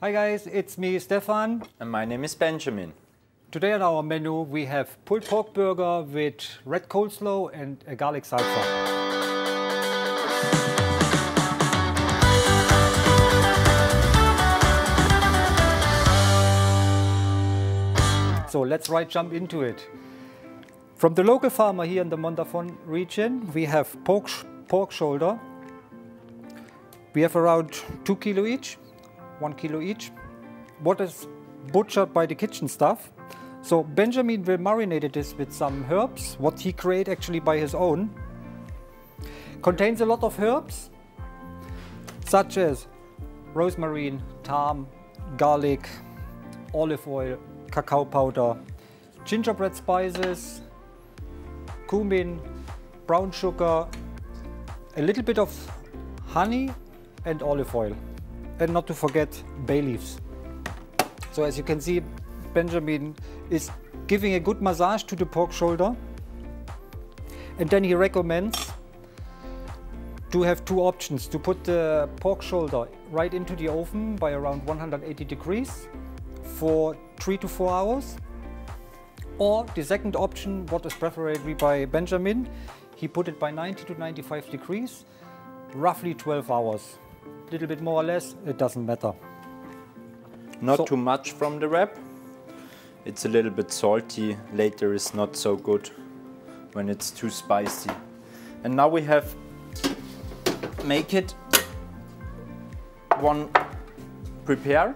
Hi guys, it's me Stefan. And my name is Benjamin. Today on our menu we have pulled pork burger with red coleslaw and a garlic salsa. So let's jump into it. From the local farmer here in the Montafon region, we have pork shoulder. We have around 2 kilo each, 1 kilo each. What is butchered by the kitchen staff. So Benjamin will marinate this with some herbs, what he created actually by his own. Contains a lot of herbs, such as rosemary, thyme, garlic, olive oil, cacao powder, gingerbread spices, cumin, brown sugar, a little bit of honey and olive oil. And not to forget bay leaves. So as you can see, Benjamin is giving a good massage to the pork shoulder. And then he recommends to have two options. To put the pork shoulder right into the oven by around 180 degrees for 3 to 4 hours. Or the second option, what is preferably by Benjamin, he put it by 90 to 95 degrees, roughly 12 hours. A little bit more or less, it doesn't matter. Not too much from the wrap. It's a little bit salty. Later is not so good when it's too spicy. And now we have make it one prepare.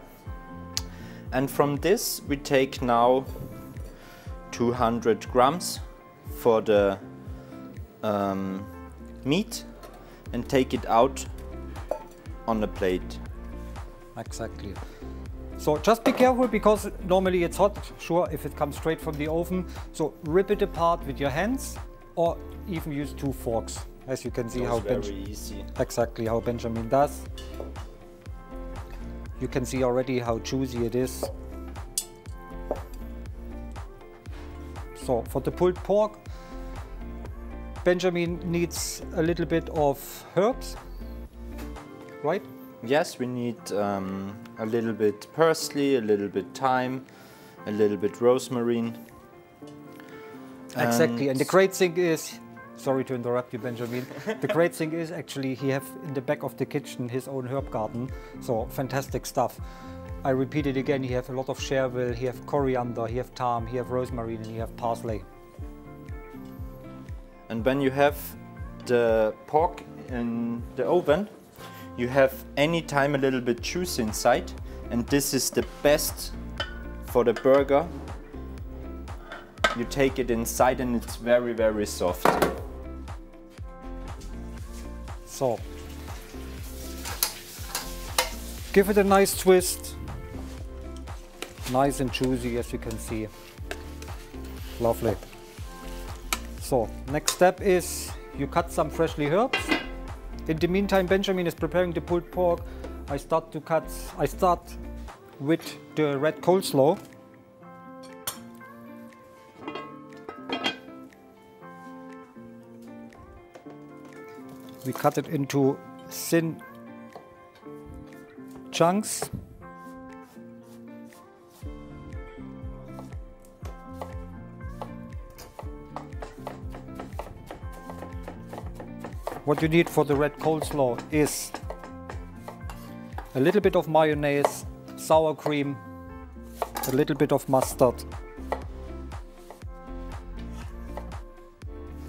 And from this we take now 200 grams for the meat and take it out on the plate. Exactly. So just be careful because normally it's hot, sure, if it comes straight from the oven. So rip it apart with your hands or even use 2 forks. As you can see how exactly how Benjamin does. You can see already how juicy it is. So for the pulled pork, Benjamin needs a little bit of herbs, right? Yes, we need a little bit parsley, a little bit thyme, a little bit rosemary. Exactly, and the great thing is, sorry to interrupt you, Benjamin, the great thing is actually he have in the back of the kitchen his own herb garden, so fantastic stuff. I repeat it again, he have a lot of chervil, he have coriander, he have thyme, he have rosemary and he have parsley. And when you have the pork in the oven, you have anytime a little bit juice inside, and this is the best for the burger. You take it inside and it's very, very soft. So, give it a nice twist. Nice and juicy, as you can see. Lovely. So, next step is you cut some freshly herbs. In the meantime, Benjamin is preparing the pulled pork. I start with the red coleslaw. We cut it into thin chunks. What you need for the red coleslaw is a little bit of mayonnaise, sour cream, a little bit of mustard.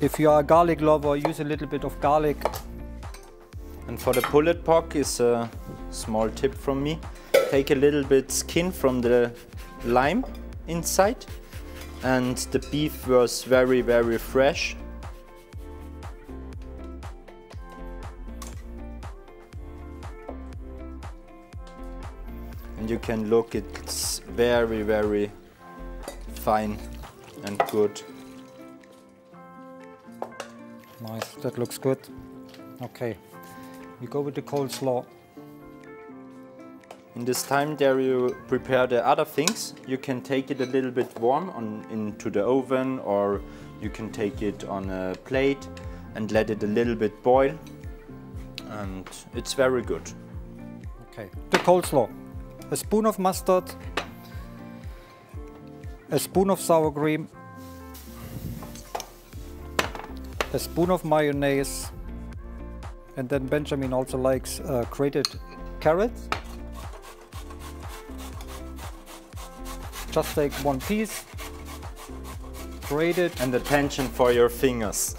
If you are a garlic lover, use a little bit of garlic. And for the pulled pork is a small tip from me. Take a little bit skin from the lime inside, and the beef was very, very fresh. And you can look, it's very, very fine and good. Nice, that looks good. Okay, we go with the coleslaw. In this time there you prepare the other things. You can take it a little bit warm into the oven, or you can take it on a plate and let it a little bit boil. And it's very good. Okay, the coleslaw. a spoon of mustard, a spoon of sour cream, a spoon of mayonnaise, and then Benjamin also likes grated carrots. Just take one piece, grate it. And attention for your fingers.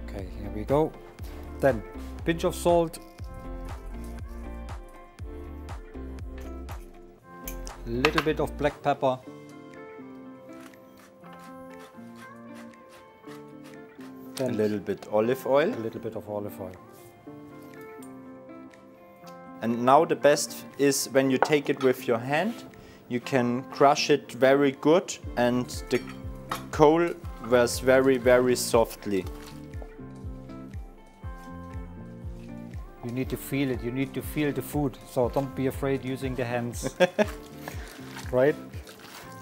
Okay, here we go. Then pinch of salt, a little bit of black pepper, A little bit olive oil. a little bit of olive oil. And now the best is when you take it with your hand, you can crush it very good and the coal was very, very softly. You need to feel it, you need to feel the food, so don't be afraid using the hands. Right?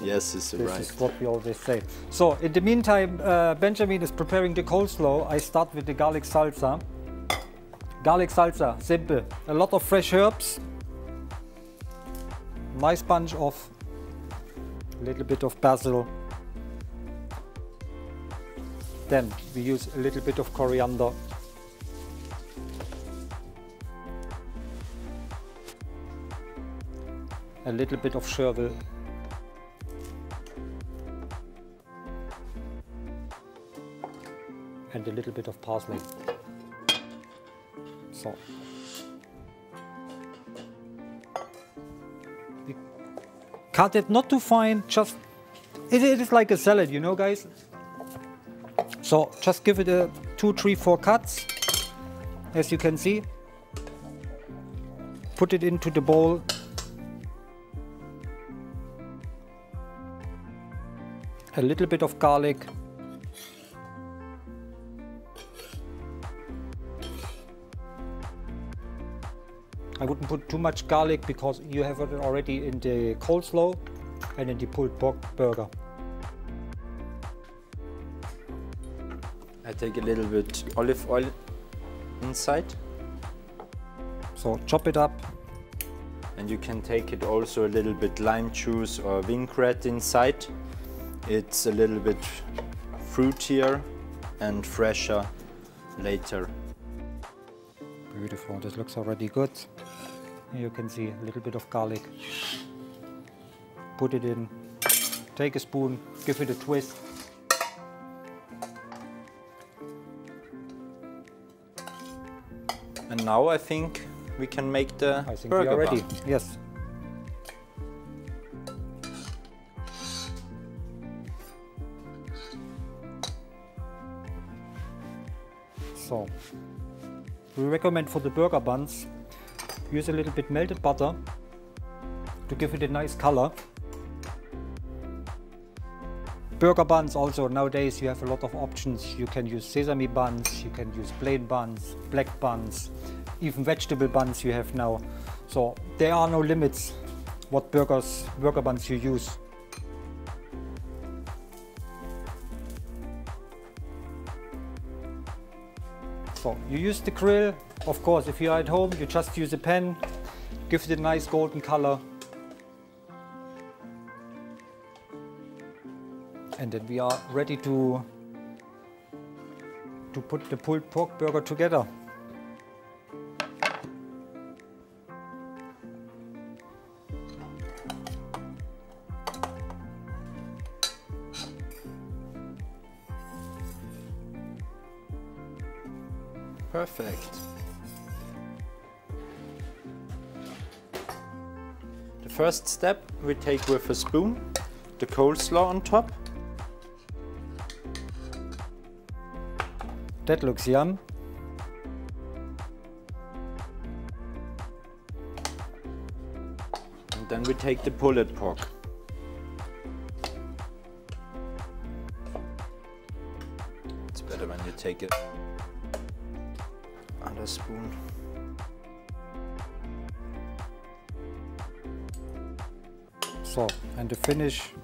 Yes, it's This right. is what we always say. So in the meantime, Benjamin is preparing the coleslaw. I start with the garlic salsa. Garlic salsa, simple. A lot of fresh herbs. Nice bunch of, a little bit of basil. Then we use a little bit of coriander. A little bit of chervil. And a little bit of parsley. So we cut it not too fine, just it is like a salad, you know, guys. So just give it a 2, 3, 4 cuts, as you can see. Put it into the bowl. A little bit of garlic. I wouldn't put too much garlic because you have it already in the coleslaw and in the pulled pork burger. I take a little bit olive oil inside. So chop it up. And you can take it also a little bit lime juice or vinaigrette inside. It's a little bit fruitier and fresher later. Beautiful, this looks already good. Here you can see a little bit of garlic. Put it in, take a spoon, give it a twist. And now I think we can make the I think burger we are ready. bun. Yes. So, we recommend for the burger buns, use a little bit melted butter to give it a nice color. Burger buns also, nowadays you have a lot of options. You can use sesame buns, you can use plain buns, black buns, even vegetable buns you have now. So there are no limits what burger buns you use. So you use the grill. Of course, if you're at home, you just use a pan, give it a nice golden color. And then we are ready to put the pulled pork burger together. Perfect. The first step we take with a spoon the coleslaw on top. That looks yum. And then we take the pulled pork. It's better when you take it on a spoon. So, and the finish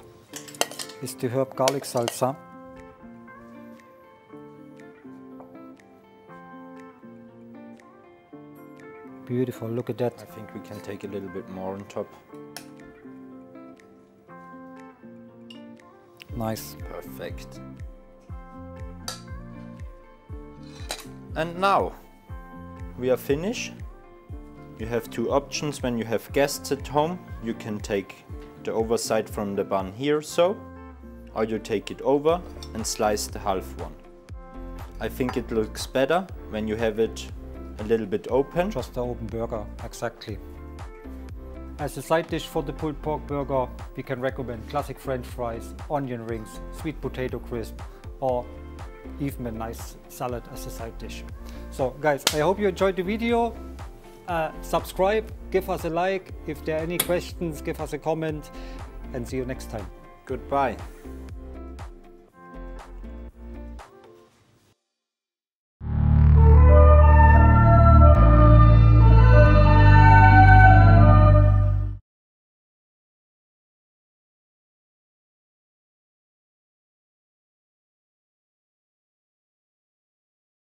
is the herb garlic salsa. Beautiful, look at that. I think we can take a little bit more on top. Nice. Perfect. And now we are finished. You have two options when you have guests at home. You can take the overside from the bun here, so, or you take it over and slice the half one. I think it looks better when you have it a little bit open. Just the open burger, exactly. As a side dish for the pulled pork burger, we can recommend classic French fries, onion rings, sweet potato crisp, or even a nice salad as a side dish. So guys, I hope you enjoyed the video. Subscribe, give us a like. If there are any questions, give us a comment, and see you next time. Goodbye.